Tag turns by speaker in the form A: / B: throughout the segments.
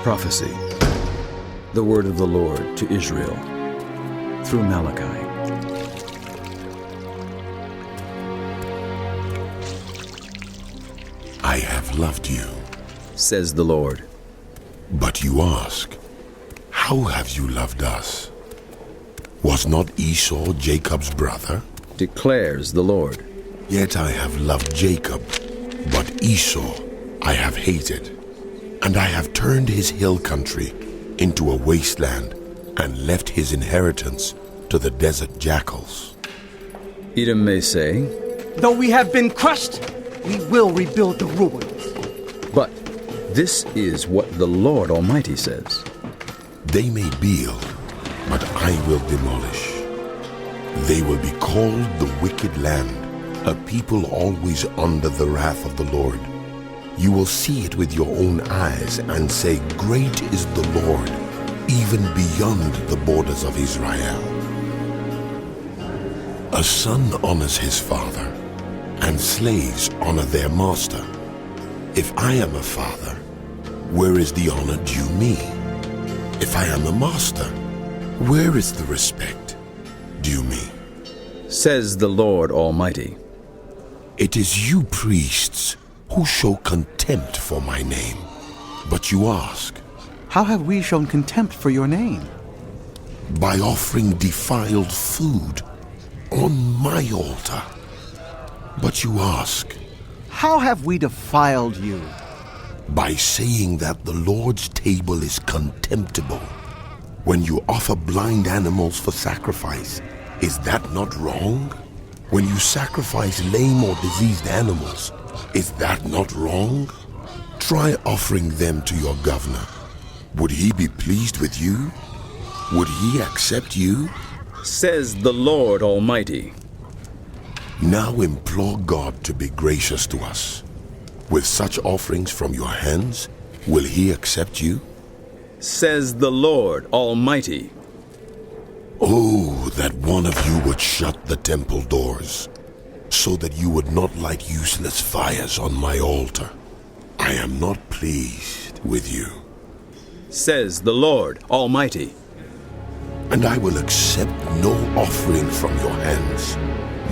A: Prophecy. The word of the Lord to Israel through Malachi.
B: I have loved you,
A: says the Lord.
B: but you ask, how have you loved us? Was not Esau Jacob's brother?
A: Declares the Lord.
B: Yet I have loved Jacob, but Esau I have hated. And I have turned his hill country into a wasteland and left his inheritance to the desert jackals.
A: Edom may say,
C: though we have been crushed, we will rebuild the ruins.
A: but this is what the Lord Almighty says.
B: They may build, but I will demolish. They will be called the wicked land, a people always under the wrath of the Lord. You will see it with your own eyes and say, great is the Lord, even beyond the borders of Israel. A son honors his father, and slaves honor their master. If I am a father, where is the honor due me? If I am a master, where is the respect due me?
A: Says the Lord Almighty.
B: It is you priests who show contempt for my name. But you ask,
C: How have we shown contempt for your name?
B: by offering defiled food on my altar. But you ask,
C: How have we defiled you?
B: by saying that the Lord's table is contemptible. When you offer blind animals for sacrifice, is that not wrong? When you sacrifice lame or diseased animals, is that not wrong? Try offering them to your governor. Would he be pleased with you? Would he accept you?
A: Says the Lord Almighty.
B: Now implore God to be gracious to us. With such offerings from your hands, will he accept you?
A: Says the Lord Almighty.
B: Oh, that one of you would shut the temple doors, so that you would not light useless fires on my altar. I am not pleased with you.
A: Says the Lord Almighty.
B: And I will accept no offering from your hands.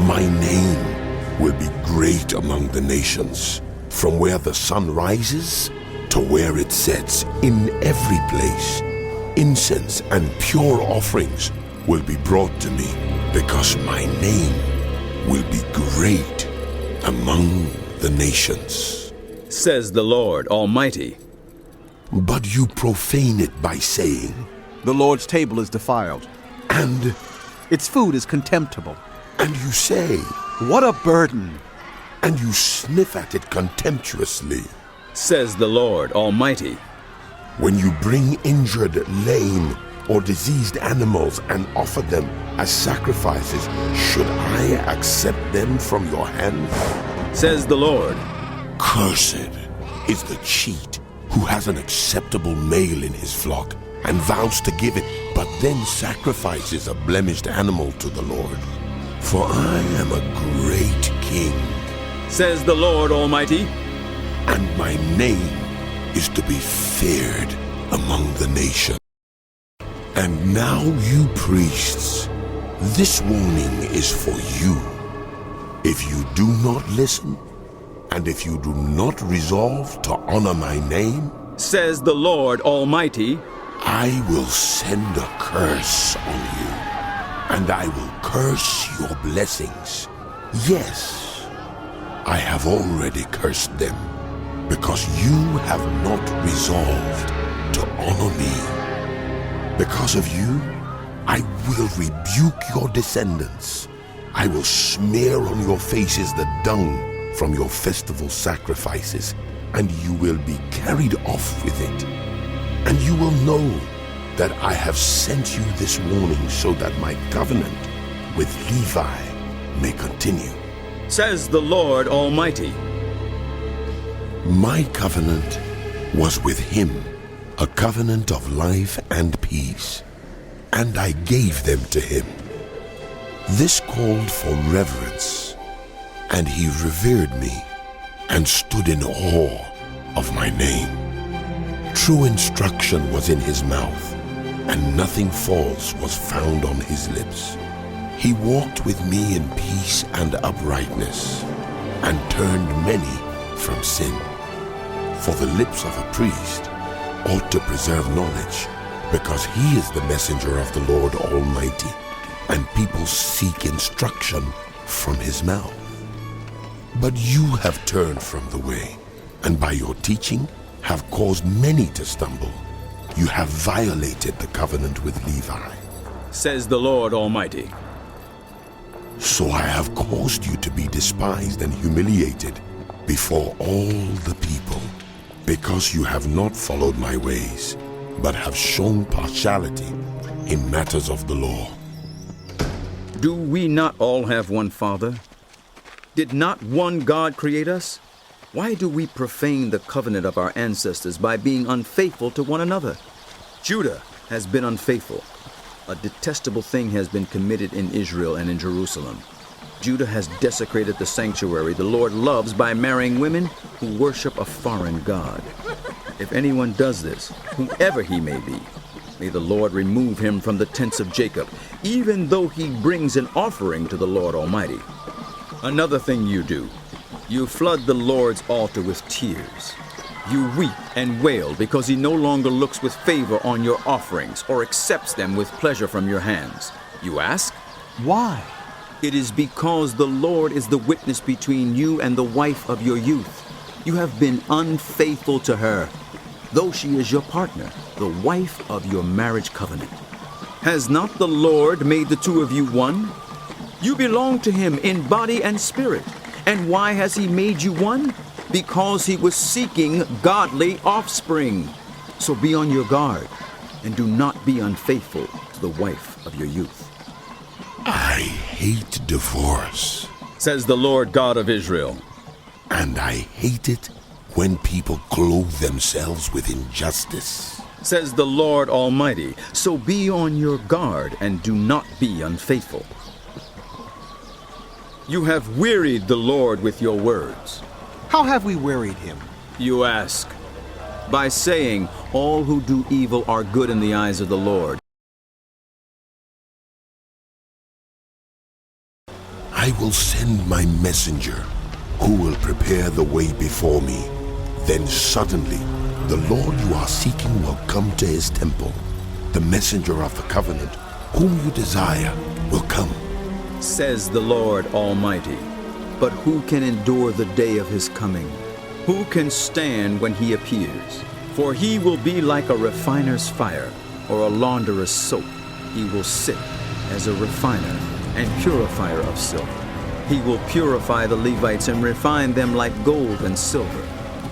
B: My name will be great among the nations, from where the sun rises to where it sets. In every place, incense and pure offerings will be brought to me, because my name will be great among the nations.
A: Says the Lord Almighty.
B: But you profane it by saying,
C: The Lord's table is defiled.
B: and
C: Its food is contemptible.
B: you say,
C: What a burden!
B: and you sniff at it contemptuously.
A: Says the Lord Almighty.
B: When you bring injured, lame, or diseased animals and offer them as sacrifices, should I accept them from your hand?
A: Says the Lord.
B: Cursed is the cheat who has an acceptable male in his flock and vows to give it, but then sacrifices a blemished animal to the Lord. For I am a great king,
A: Says the Lord Almighty.
B: and my name is to be feared among the nations. And now, you priests, this warning is for you. If you do not listen, and if you do not resolve to honor my name,
A: Says the Lord Almighty.
B: I will send a curse on you, and I will curse your blessings. Yes, I have already cursed them, because you have not resolved to honor me. Because of you, I will rebuke your descendants. I will smear on your faces the dung from your festival sacrifices, and you will be carried off with it. And you will know that I have sent you this warning, so that my covenant with Levi may continue.
A: Says the Lord Almighty.
B: My covenant was with him, a covenant of life and peace, and I gave them to him. This called for reverence, and he revered me and stood in awe of my name. True instruction was in his mouth, and nothing false was found on his lips. He walked with me in peace and uprightness, and turned many from sin. For the lips of a priest ought to preserve knowledge, because he is the messenger of the Lord Almighty, and people seek instruction from his mouth. But you have turned from the way, and by your teaching have caused many to stumble. You have violated the covenant with Levi,
A: says the Lord Almighty.
B: So I have caused you to be despised and humiliated before all the people, because you have not followed my ways, but have shown partiality in matters of the law.
A: Do we not all have one Father? Did not one God create us? Why do we profane the covenant of our ancestors by being unfaithful to one another? Judah has been unfaithful. A detestable thing has been committed in Israel and in Jerusalem. Judah has desecrated the sanctuary the Lord loves by marrying women who worship a foreign god. If anyone does this, whoever he may be, may the Lord remove him from the tents of Jacob, even though he brings an offering to the Lord Almighty. Another thing you do, you flood the Lord's altar with tears. You weep and wail because he no longer looks with favor on your offerings or accepts them with pleasure from your hands. You ask,
C: Why?
A: it is because the Lord is the witness between you and the wife of your youth. You have been unfaithful to her, though she is your partner, the wife of your marriage covenant. Has not the Lord made the two of you one? You belong to him in body and spirit. And why has he made you one? Because he was seeking godly offspring. So be on your guard, and do not be unfaithful to the wife of your youth.
B: I hate divorce,
A: says the Lord God of Israel.
B: and I hate it when people clothe themselves with injustice,
A: says the Lord Almighty. So be on your guard, and do not be unfaithful. You have wearied the Lord with your words.
C: How have we wearied him?
A: You ask, by saying, all who do evil are good in the eyes of the Lord.
B: I will send my messenger, who will prepare the way before me. Then suddenly, the Lord you are seeking will come to his temple. The messenger of the covenant, whom you desire, will come,
A: says the Lord Almighty. But who can endure the day of his coming? Who can stand when he appears? For he will be like a refiner's fire, or a launderer's soap. He will sit as a refiner and purifier of silver. He will purify the Levites and refine them like gold and silver.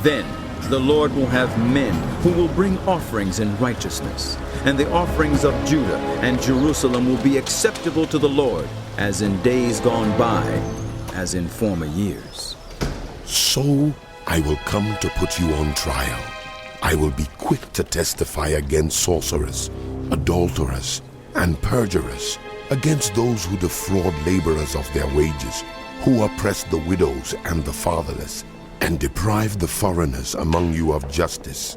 A: Then the Lord will have men who will bring offerings in righteousness, and the offerings of Judah and Jerusalem will be acceptable to the Lord, as in days gone by, as in former years.
B: So I will come to put you on trial. I will be quick to testify against sorcerers, adulterers, and perjurers, against those who defraud laborers of their wages, who oppress the widows and the fatherless, and deprive the foreigners among you of justice.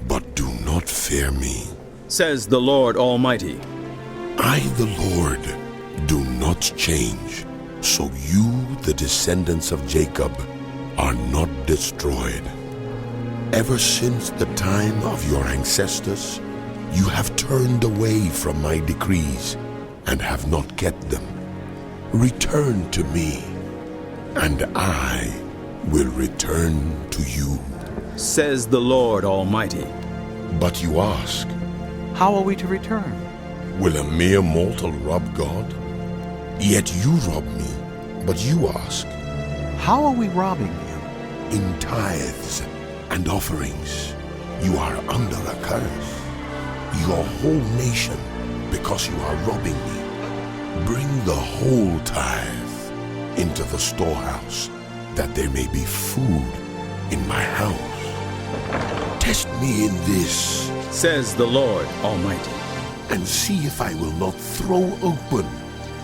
B: But do not fear me,
A: says the Lord Almighty.
B: I, the Lord, do not change. So you, the descendants of Jacob, are not destroyed. Ever since the time of your ancestors, you have turned away from my decrees and have not kept them. Return to me, and I will return to you,
A: says the Lord Almighty.
B: But you ask,
C: How are we to return?
B: will a mere mortal rob God? Yet you rob me, but you ask,
C: How are we robbing you?
B: in tithes and offerings. You are under a curse, your whole nation, because you are robbing me. Bring the whole tithe into the storehouse, that there may be food in my house. Test me in this,
A: says the Lord Almighty.
B: and see if I will not throw open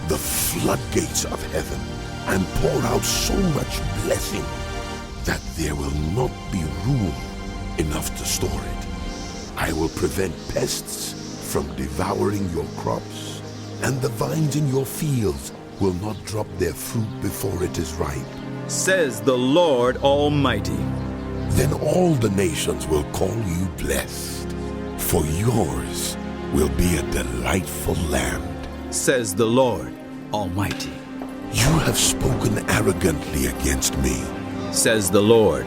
B: the floodgates of heaven and pour out so much blessing that there will not be room enough to store it. I will prevent pests from devouring your crops, and the vines in your fields will not drop their fruit before it is ripe,
A: says the Lord Almighty.
B: Then all the nations will call you blessed, for yours will be a delightful land,
A: says the Lord Almighty.
B: You have spoken arrogantly against me,
A: says the Lord.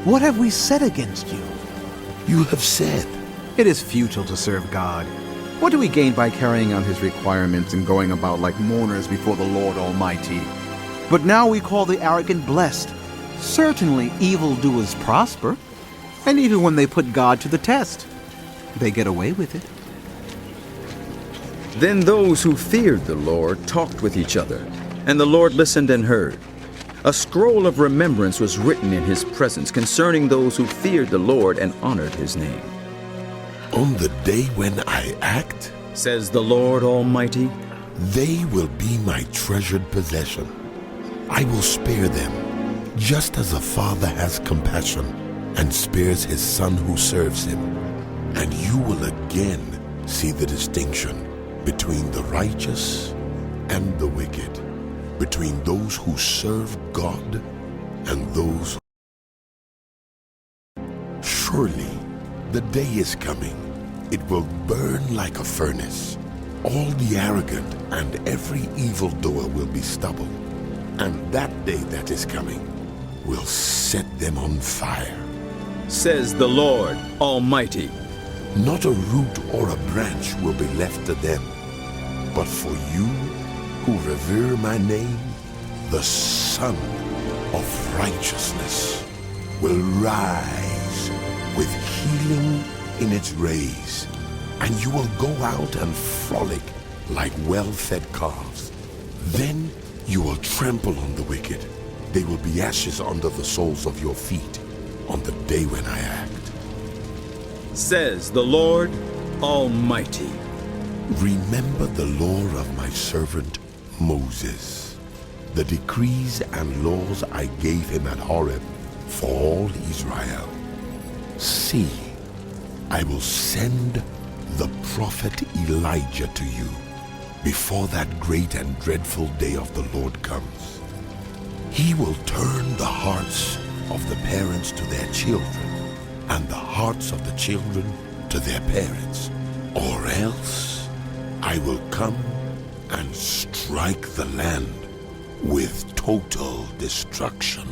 C: What have we said against you?
B: You have said,
D: It is futile to serve God. What do we gain by carrying out his requirements and going about like mourners before the Lord Almighty? But now we call the arrogant blessed. Certainly evildoers prosper, and even when they put God to the test, they get away with it.
A: Then those who feared the Lord talked with each other, and the Lord listened and heard. A scroll of remembrance was written in his presence concerning those who feared the Lord and honored his name.
B: On the day when I act,
A: says the Lord Almighty,
B: they will be my treasured possession. I will spare them, just as a father has compassion and spares his son who serves him. And you will again see the distinction between the righteous and the wicked, between those who serve God and those who... Surely the day is coming. It will burn like a furnace. All the arrogant and every evildoer will be stubble. And that day that is coming will set them on fire,
A: says the Lord Almighty.
B: Not a root or a branch will be left to them. But for you who revere my name, the Sun of Righteousness will rise with healing in its rays, and you will go out and frolic like well-fed calves. Then you will trample on the wicked. They will be ashes under the soles of your feet on the day when I act,
A: says the Lord Almighty.
B: Remember the law of my servant Moses, the decrees and laws I gave him at Horeb for all Israel. See, I will send the prophet Elijah to you before that great and dreadful day of the Lord comes. He will turn the hearts of the parents to their children, and the hearts of the children to their parents, or else I will come and strike the land with total destruction.